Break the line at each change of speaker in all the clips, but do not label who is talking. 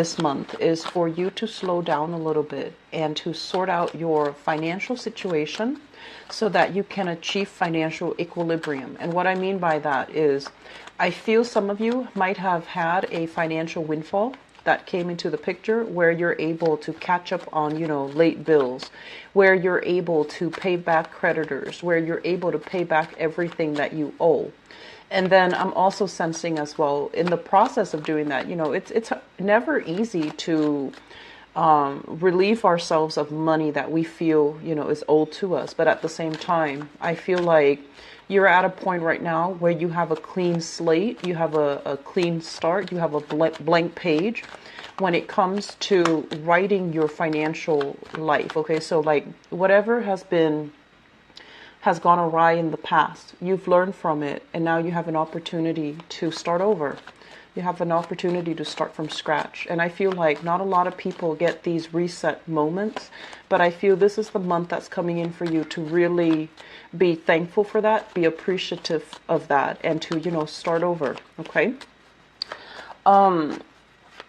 this month is for you to slow down a little bit and to sort out your financial situation so that you can achieve financial equilibrium. And what I mean by that is, I feel some of you might have had a financial windfall that came into the picture where you're able to catch up on, late bills, where you're able to pay back creditors, where you're able to pay back everything that you owe. And then I'm also sensing as well, in the process of doing that, it's never easy to relieve ourselves of money that we feel, is owed to us. But at the same time, I feel like you're at a point right now where you have a clean slate, you have a clean start, you have a blank page when it comes to writing your financial life. Okay, so like whatever has gone awry in the past, you've learned from it, and now you have an opportunity to start over. You have an opportunity to start from scratch. And I feel like not a lot of people get these reset moments, but I feel this is the month that's coming in for you to really be thankful for that, be appreciative of that, and to, start over. Okay.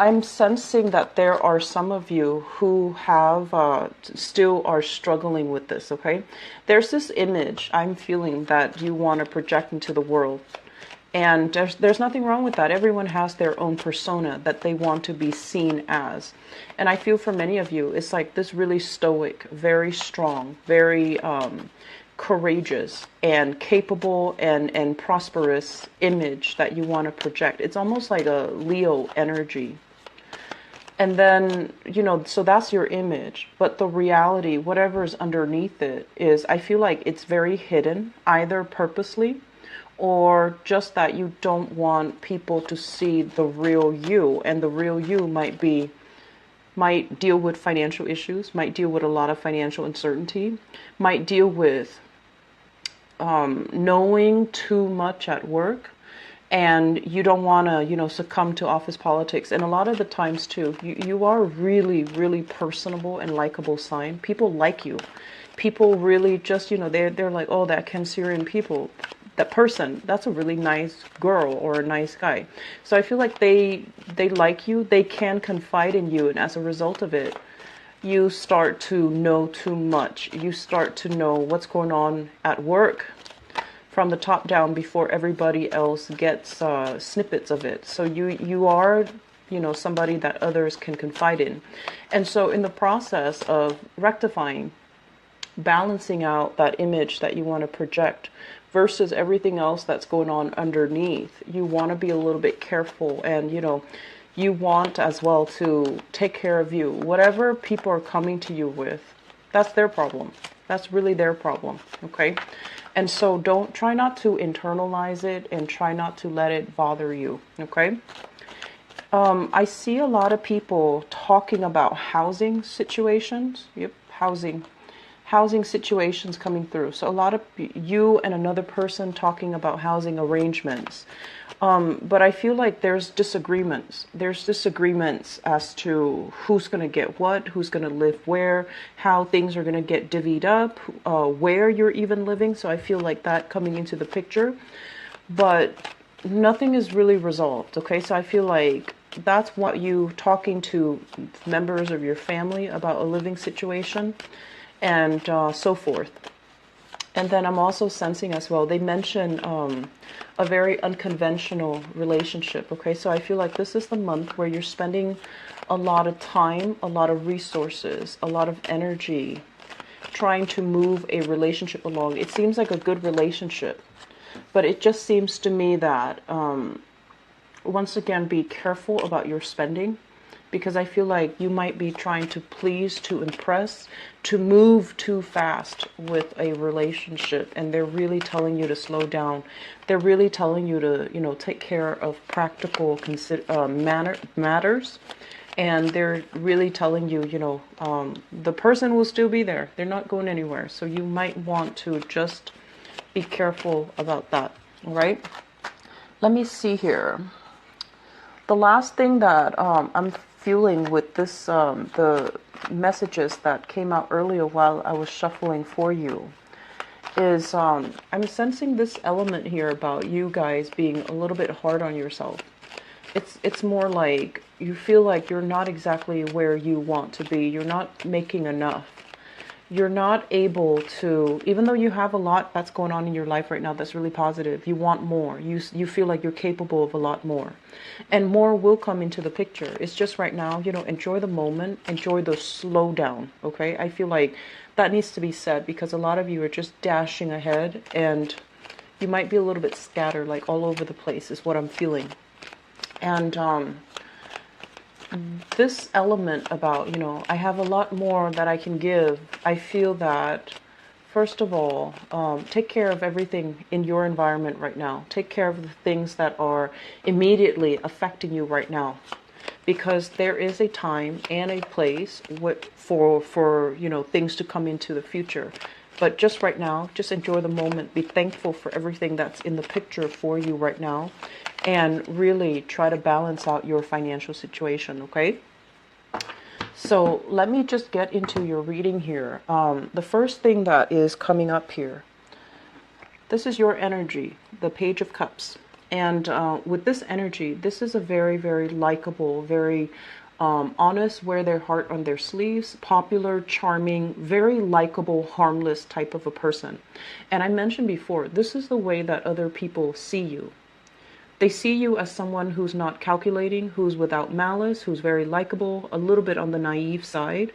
I'm sensing that there are some of you who have still are struggling with this. Okay. There's this image I'm feeling that you want to project into the world. And there's nothing wrong with that. Everyone has their own persona that they want to be seen as. And I feel for many of you, it's like this really stoic, very strong, very courageous and capable and prosperous image that you want to project. It's almost like a Leo energy. And then, so that's your image. But the reality, whatever is underneath it is, I feel like it's very hidden, either purposely or just that you don't want people to see the real you. And the real you might deal with financial issues, might deal with a lot of financial uncertainty, might deal with knowing too much at work, and you don't want to, succumb to office politics. And a lot of the times too, you are really, really personable and likable sign. People like you. People really just, they're like, oh, that Cancerian people, that person, that's a really nice girl or a nice guy. So I feel like they like you, they can confide in you, and as a result of it, you start to know too much. You start to know what's going on at work from the top down before everybody else gets snippets of it. So you are, somebody that others can confide in. And so in the process of rectifying, balancing out that image that you want to project versus everything else that's going on underneath, you want to be a little bit careful, and you want as well to take care of you. Whatever people are coming to you with, that's their problem. That's really their problem. Okay. And so try not to internalize it, and try not to let it bother you. Okay. I see a lot of people talking about housing situations. Yep. Housing situations coming through. So a lot of you and another person talking about housing arrangements. But I feel like there's disagreements. There's disagreements as to who's going to get what, who's going to live where, how things are going to get divvied up, where you're even living. So I feel like that coming into the picture. But nothing is really resolved. Okay, so I feel like that's what you talking to members of your family about a living situation, and so forth. And then I'm also sensing as well, they mention a very unconventional relationship. Okay, so I feel like this is the month where you're spending a lot of time, a lot of resources, a lot of energy trying to move a relationship along. It seems like a good relationship, but it just seems to me that once again, be careful about your spending, because I feel like you might be trying to please, to impress, to move too fast with a relationship, and they're really telling you to slow down. They're really telling you to, take care of practical matters, and they're really telling you, the person will still be there. They're not going anywhere. So you might want to just be careful about that. All right. Let me see here. The last thing that I'm feeling with this, the messages that came out earlier while I was shuffling for you, is I'm sensing this element here about you guys being a little bit hard on yourself. It's more like you feel like you're not exactly where you want to be. You're not making enough. You're not able to, even though you have a lot that's going on in your life right now that's really positive, you want more. You feel like you're capable of a lot more. And more will come into the picture. It's just right now, enjoy the moment, enjoy the slowdown, okay? I feel like that needs to be said because a lot of you are just dashing ahead and you might be a little bit scattered, like all over the place is what I'm feeling. And this element about, I have a lot more that I can give. I feel that, first of all, take care of everything in your environment right now. Take care of the things that are immediately affecting you right now. Because there is a time and a place for things to come into the future. But just right now, just enjoy the moment. Be thankful for everything that's in the picture for you right now. And really try to balance out your financial situation, okay? So let me just get into your reading here. The first thing that is coming up here, this is your energy, the Page of Cups. And with this energy, this is a very, very likable, very honest, wear their heart on their sleeves, popular, charming, very likable, harmless type of a person. And I mentioned before, this is the way that other people see you. They see you as someone who's not calculating, who's without malice, who's very likable, a little bit on the naive side.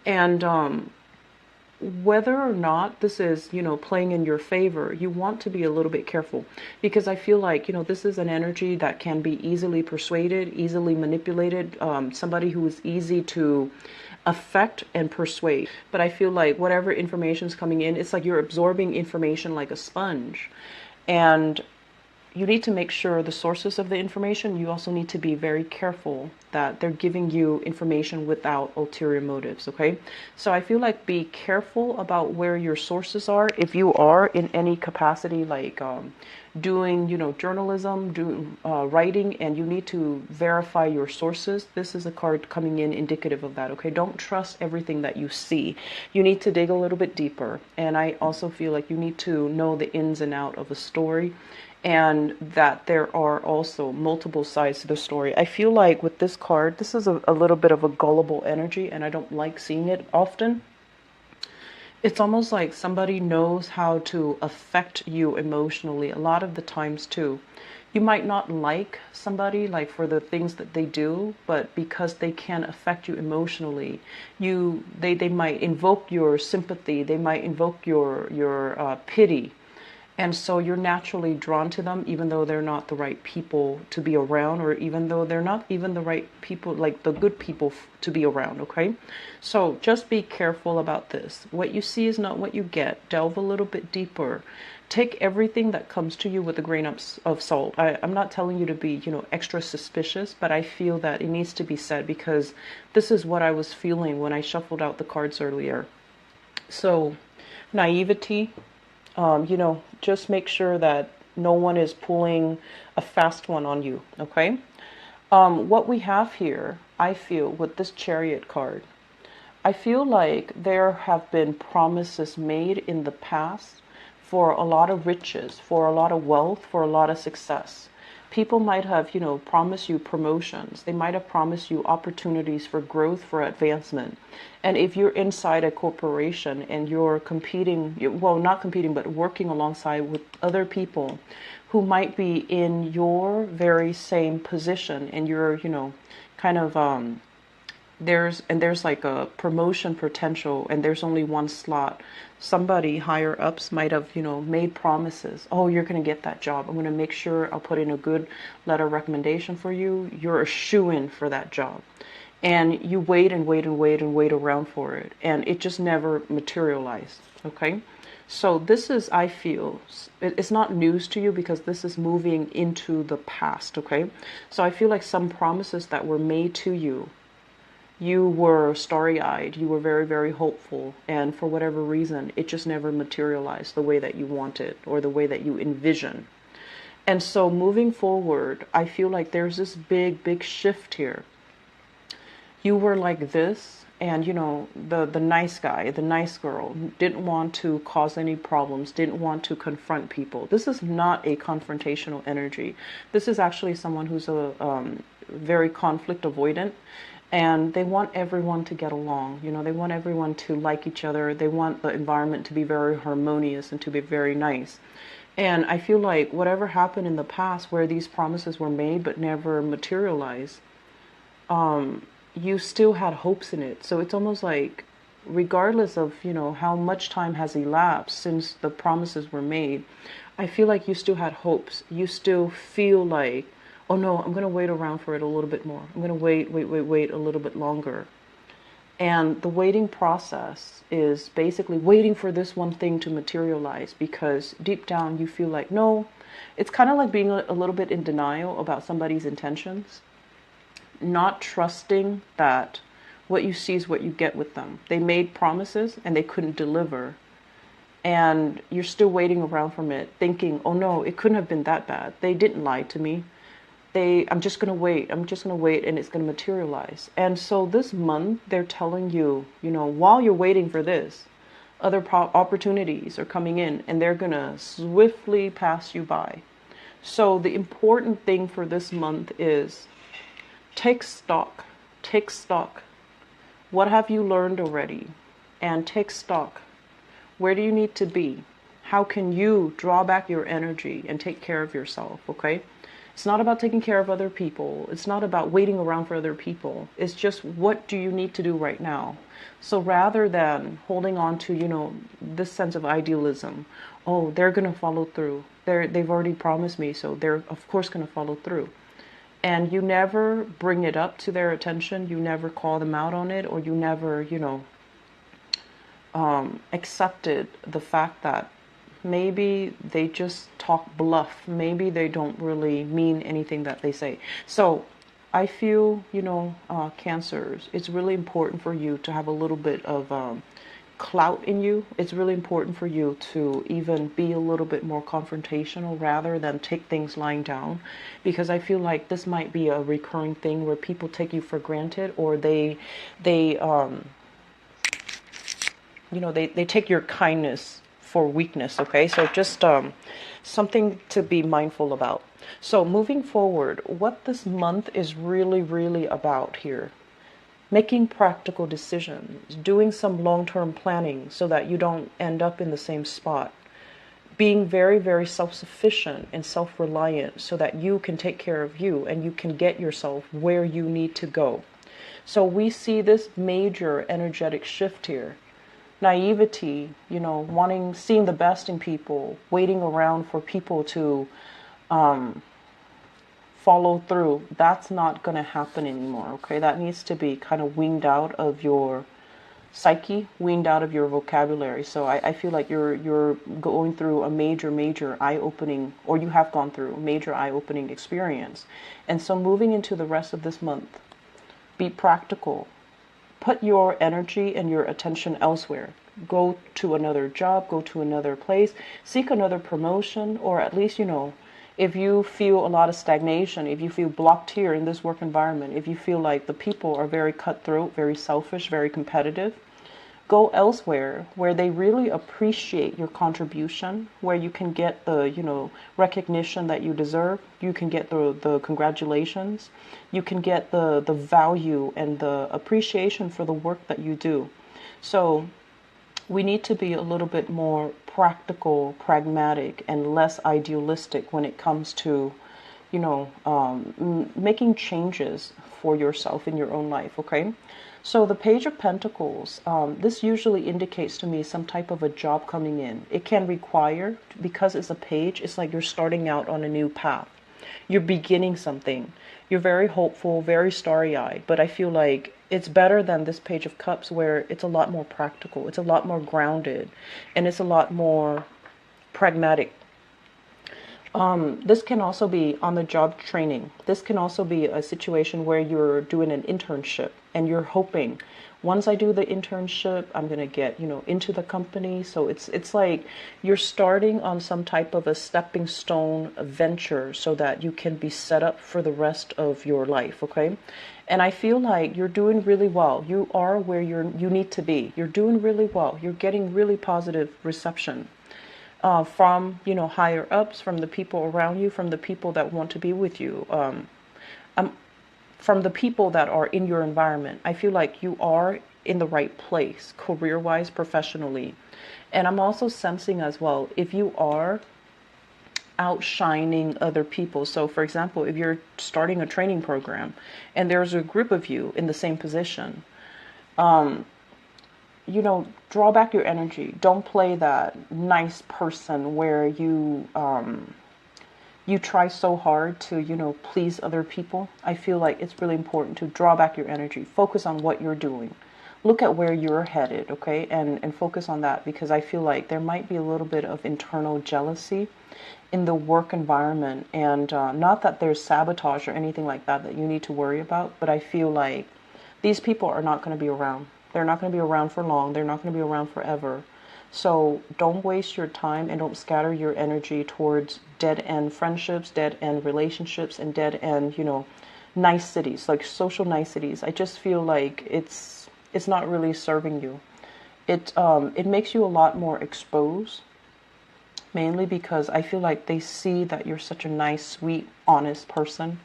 And whether or not this is, playing in your favor, you want to be a little bit careful. Because I feel like, this is an energy that can be easily persuaded, easily manipulated, somebody who is easy to affect and persuade. But I feel like whatever information is coming in, it's like you're absorbing information like a sponge. And you need to make sure the sources of the information, you also need to be very careful that they're giving you information without ulterior motives, okay? So I feel like be careful about where your sources are. If you are in any capacity, like doing, journalism, doing writing, and you need to verify your sources, this is a card coming in indicative of that, okay? Don't trust everything that you see. You need to dig a little bit deeper. And I also feel like you need to know the ins and out of a story, and that there are also multiple sides to the story. I feel like with this card, this is a little bit of a gullible energy, and I don't like seeing it often. It's almost like somebody knows how to affect you emotionally a lot of the times too. You might not like somebody like for the things that they do, but because they can affect you emotionally, they might invoke your sympathy, they might invoke your pity. And so you're naturally drawn to them, even though they're not the right people to be around, or even though they're not even the right people, like the good people to be around, okay? So just be careful about this. What you see is not what you get. Delve a little bit deeper. Take everything that comes to you with a grain of salt. I'm not telling you to be, extra suspicious, but I feel that it needs to be said because this is what I was feeling when I shuffled out the cards earlier. So, naivety. Just make sure that no one is pulling a fast one on you, okay? What we have here, I feel, with this Chariot card, I feel like there have been promises made in the past for a lot of riches, for a lot of wealth, for a lot of success. People might have, promised you promotions. They might have promised you opportunities for growth, for advancement. And if you're inside a corporation and you're competing, well, not competing, but working alongside with other people who might be in your very same position, and you're, kind of, there's like a promotion potential and there's only one slot. Somebody higher ups might have, made promises. Oh, you're going to get that job. I'm going to make sure I'll put in a good letter of recommendation for you. You're a shoo-in for that job. And you wait and wait and wait and wait around for it. And it just never materialized. Okay. So this is, I feel, it's not news to you because this is moving into the past. Okay. So I feel like some promises that were made to you, you were starry-eyed, you were very, very hopeful, and for whatever reason, it just never materialized the way that you wanted or the way that you envision. And so moving forward, I feel like there's this big, big shift here. You were like this, And, you know, the nice guy, the nice girl, didn't want to cause any problems, didn't want to confront people. This is not a confrontational energy. This is actually someone who's a very conflict avoidant, and they want everyone to get along. You know, they want everyone to like each other. They want the environment to be very harmonious and to be very nice. And I feel like whatever happened in the past where these promises were made but never materialized, you still had hopes in it. So it's almost like, regardless of, you know, how much time has elapsed since the promises were made, I feel like you still had hopes. You still feel like, oh no, I'm going to wait around for it a little bit more. I'm going to wait a little bit longer. And the waiting process is basically waiting for this one thing to materialize, because deep down you feel like, no, it's kind of like being a little bit in denial about somebody's intentions, not trusting that what you see is what you get with them. They made promises and they couldn't deliver. And you're still waiting around from it, thinking, oh no, it couldn't have been that bad. They didn't lie to me. I'm just going to wait. I'm just going to wait, and it's going to materialize. And so this month, they're telling you, you know, while you're waiting for this, other opportunities are coming in, and they're going to swiftly pass you by. So the important thing for this month is take stock. Take stock. What have you learned already? And take stock. Where do you need to be? How can you draw back your energy and take care of yourself, okay? It's not about taking care of other people. It's not about waiting around for other people. It's just, what do you need to do right now? So rather than holding on to, you know, this sense of idealism, oh, they're going to follow through. They've already promised me, so they're of course going to follow through. And you never bring it up to their attention. You never call them out on it, or you never, you know, accepted the fact that maybe they just talk bluff. Maybe they don't really mean anything that they say. So I feel, you know, Cancers, it's really important for you to have a little bit of clout in you. It's really important for you to even be a little bit more confrontational rather than take things lying down, because I feel like this might be a recurring thing where people take you for granted, or they you know, they take your kindness for weakness. Okay, so just something to be mindful about. So moving forward, what this month is really about here: making practical decisions, doing some long-term planning so that you don't end up in the same spot, being very self-sufficient and self-reliant so that you can take care of you and you can get yourself where you need to go. So we see this major energetic shift here. Naivety, you know, seeing the best in people, waiting around for people to follow through. That's not going to happen anymore. Okay, that needs to be kind of weaned out of your psyche, weaned out of your vocabulary. So I feel like you're going through a major eye-opening, or you have gone through a major eye-opening experience. And so moving into the rest of this month, be practical. Put your energy and your attention elsewhere. Go to another job, go to another place, seek another promotion, or at least, you know, if you feel a lot of stagnation, if you feel blocked here in this work environment, if you feel like the people are very cutthroat, very selfish, very competitive, go elsewhere where they really appreciate your contribution, where you can get the, you know, recognition that you deserve. You can get the congratulations. You can get the value and the appreciation for the work that you do. So we need to be a little bit more practical, pragmatic, and less idealistic when it comes to, you know, making changes for yourself in your own life, okay? So the Page of Pentacles, this usually indicates to me some type of a job coming in. It can require, because it's a page, it's like you're starting out on a new path. You're beginning something. You're very hopeful, very starry-eyed, but I feel like it's better than this Page of Cups, where it's a lot more practical, it's a lot more grounded, and it's a lot more pragmatic. This can also be on the job training. This can also be a situation where you're doing an internship and you're hoping, once I do the internship, I'm going to get, you know, into the company. So it's like you're starting on some type of a stepping stone venture so that you can be set up for the rest of your life, okay? And I feel like you're doing really well. You are where you need to be. You're doing really well. You're getting really positive reception from, higher ups, from the people around you, from the people that want to be with you, from the people that are in your environment. I feel like you are in the right place, career-wise, professionally. And I'm also sensing as well, if you are outshining other people. So for example, if you're starting a training program and there's a group of you in the same position, draw back your energy. Don't play that nice person where you try so hard to, please other people. I feel like it's really important to draw back your energy. Focus on what you're doing. Look at where you're headed, okay? And focus on that, because I feel like there might be a little bit of internal jealousy in the work environment. And not that there's sabotage or anything like that you need to worry about, but I feel like these people are not going to be around. They're not going to be around for long. They're not going to be around forever. So don't waste your time and don't scatter your energy towards dead-end friendships, dead-end relationships, and dead-end, niceties, like social niceties. I just feel like it's not really serving you. It makes you a lot more exposed, mainly because I feel like they see that you're such a nice, sweet, honest person,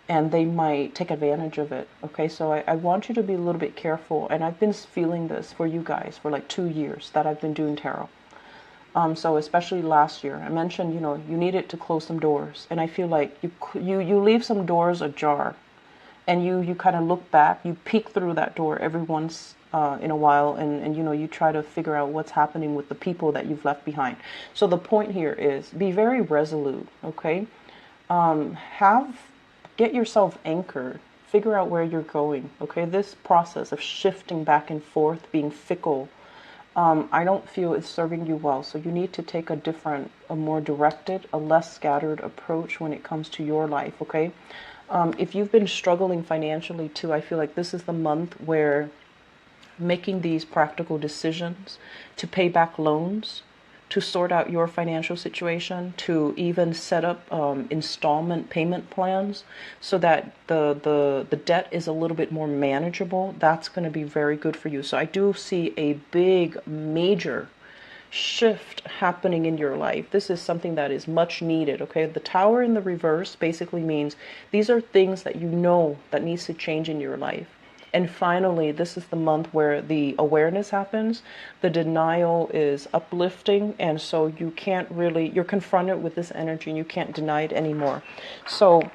and they might take advantage of it. Okay, so I want you to be a little bit careful. And I've been feeling this for you guys for like 2 years that I've been doing tarot. So especially last year, I mentioned, you needed to close some doors, and I feel like you leave some doors ajar, and you kind of look back, you peek through that door every once in a while, and you try to figure out what's happening with the people that you've left behind. So the point here is be very resolute. Okay, get yourself anchored. Figure out where you're going. Okay, this process of shifting back and forth, being fickle, I don't feel it's serving you well. So you need to take a more directed, a less scattered approach when it comes to your life. Okay, if you've been struggling financially too, I feel like this is the month where making these practical decisions to pay back loans, to sort out your financial situation, to even set up installment payment plans so that the debt is a little bit more manageable. That's going to be very good for you. So I do see a big, major shift happening in your life. This is something that is much needed. Okay, the Tower in the reverse basically means these are things that that needs to change in your life. And finally, this is the month where the awareness happens. The denial is uplifting. And so you're confronted with this energy and you can't deny it anymore. So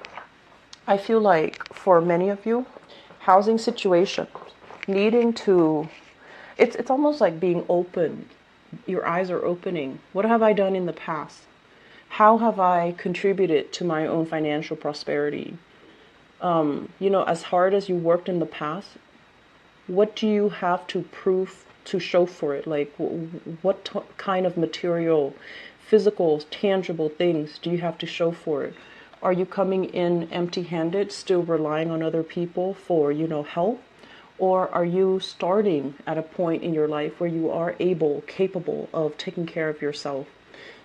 I feel like for many of you, housing situation, it's almost like being open. Your eyes are opening. What have I done in the past? How have I contributed to my own financial prosperity? As hard as you worked in the past, what do you have to prove to show for it? Like, what kind of material, physical, tangible things do you have to show for it? Are you coming in empty-handed, still relying on other people for, help? Or are you starting at a point in your life where you are capable of taking care of yourself?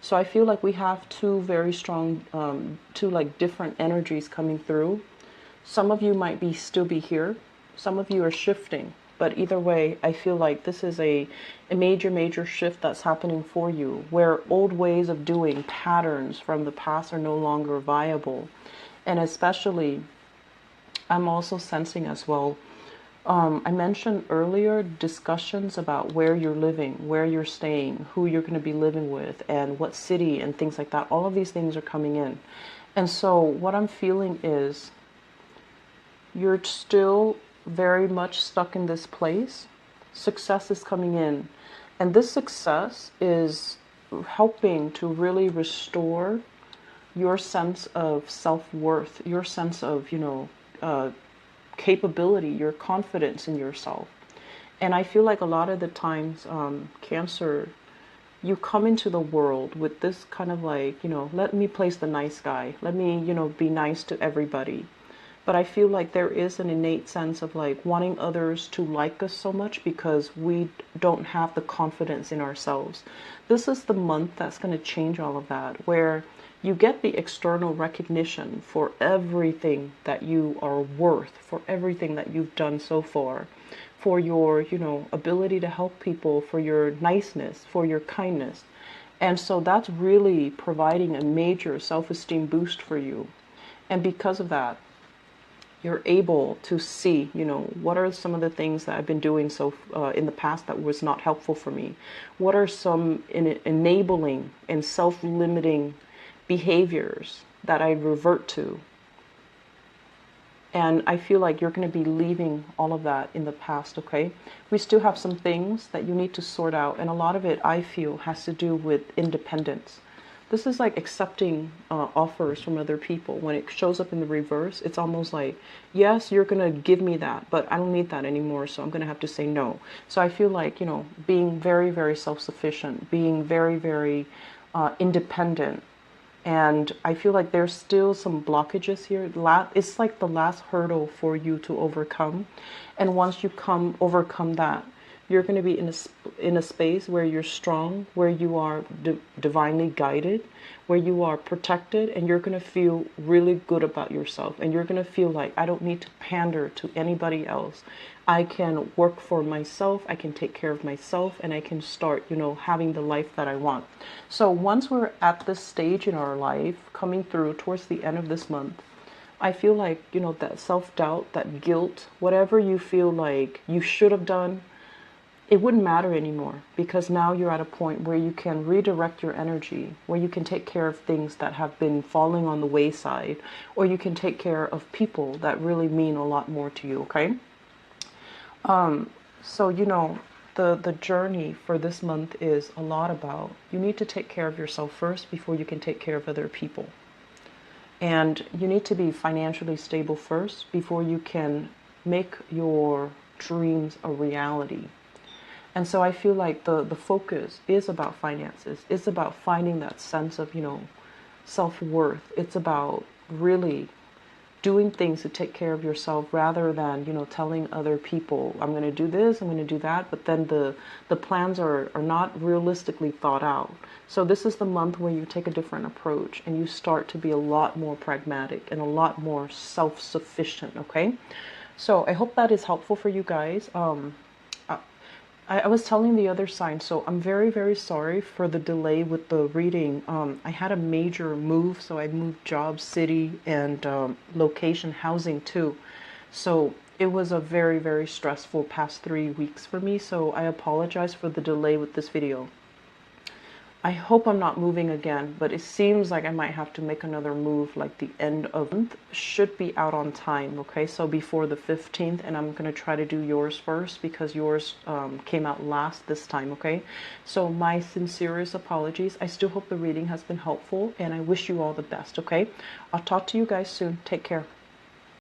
So I feel like we have two very strong, different energies coming through. Some of you might still be here. Some of you are shifting. But either way, I feel like this is a major, major shift that's happening for you, where old ways of doing, patterns from the past are no longer viable. And especially, I'm also sensing as well, I mentioned earlier discussions about where you're living, where you're staying, who you're going to be living with, and what city and things like that. All of these things are coming in. And so what I'm feeling is you're still very much stuck in this place. Success is coming in. And this success is helping to really restore your sense of self-worth, your sense of, capability, your confidence in yourself. And I feel like a lot of the times, Cancer, you come into the world with this kind of like, let me place the nice guy. Let me, be nice to everybody. But I feel like there is an innate sense of like wanting others to like us so much because we don't have the confidence in ourselves. This is the month that's going to change all of that, where You get the external recognition for everything that you are worth, for everything that you've done so far, for your, ability to help people, for your niceness, for your kindness. And so that's really providing a major self-esteem boost for you. And because of that, you're able to see, what are some of the things that I've been doing in the past that was not helpful for me? What are some enabling and self-limiting behaviors that I revert to? And I feel like you're going to be leaving all of that in the past, okay? We still have some things that you need to sort out, and a lot of it, I feel, has to do with independence. This is like accepting offers from other people. When it shows up in the reverse, it's almost like, yes, you're going to give me that, but I don't need that anymore, so I'm going to have to say no. So I feel like, being very, very self-sufficient, being very, very independent. And I feel like there's still some blockages here. It's like the last hurdle for you to overcome. And once you overcome that, you're going to be in a space where you're strong, where you are divinely guided, where you are protected, and you're going to feel really good about yourself. And you're going to feel like, I don't need to pander to anybody else. I can work for myself, I can take care of myself, and I can start, having the life that I want. So once we're at this stage in our life, coming through towards the end of this month, I feel like, that self-doubt, that guilt, whatever you feel like you should have done, it wouldn't matter anymore, because now you're at a point where you can redirect your energy, where you can take care of things that have been falling on the wayside, or you can take care of people that really mean a lot more to you, okay? So, the journey for this month is a lot about, you need to take care of yourself first before you can take care of other people. And you need to be financially stable first before you can make your dreams a reality. And so I feel like the focus is about finances. It's about finding that sense of, self-worth. It's about really doing things to take care of yourself rather than, telling other people, I'm going to do this, I'm going to do that. But then the plans are not realistically thought out. So this is the month where you take a different approach and you start to be a lot more pragmatic and a lot more self-sufficient, okay? So I hope that is helpful for you guys. I was telling the other sign, so I'm very, very sorry for the delay with the reading. I had a major move, so I moved job, city, and location, housing too. So it was a very, very stressful past 3 weeks for me, so I apologize for the delay with this video. I hope I'm not moving again, but it seems like I might have to make another move like the end of the month. Should be out on time, okay? So before the 15th, and I'm going to try to do yours first because yours came out last this time, okay? So my sincerest apologies. I still hope the reading has been helpful, and I wish you all the best, okay? I'll talk to you guys soon. Take care.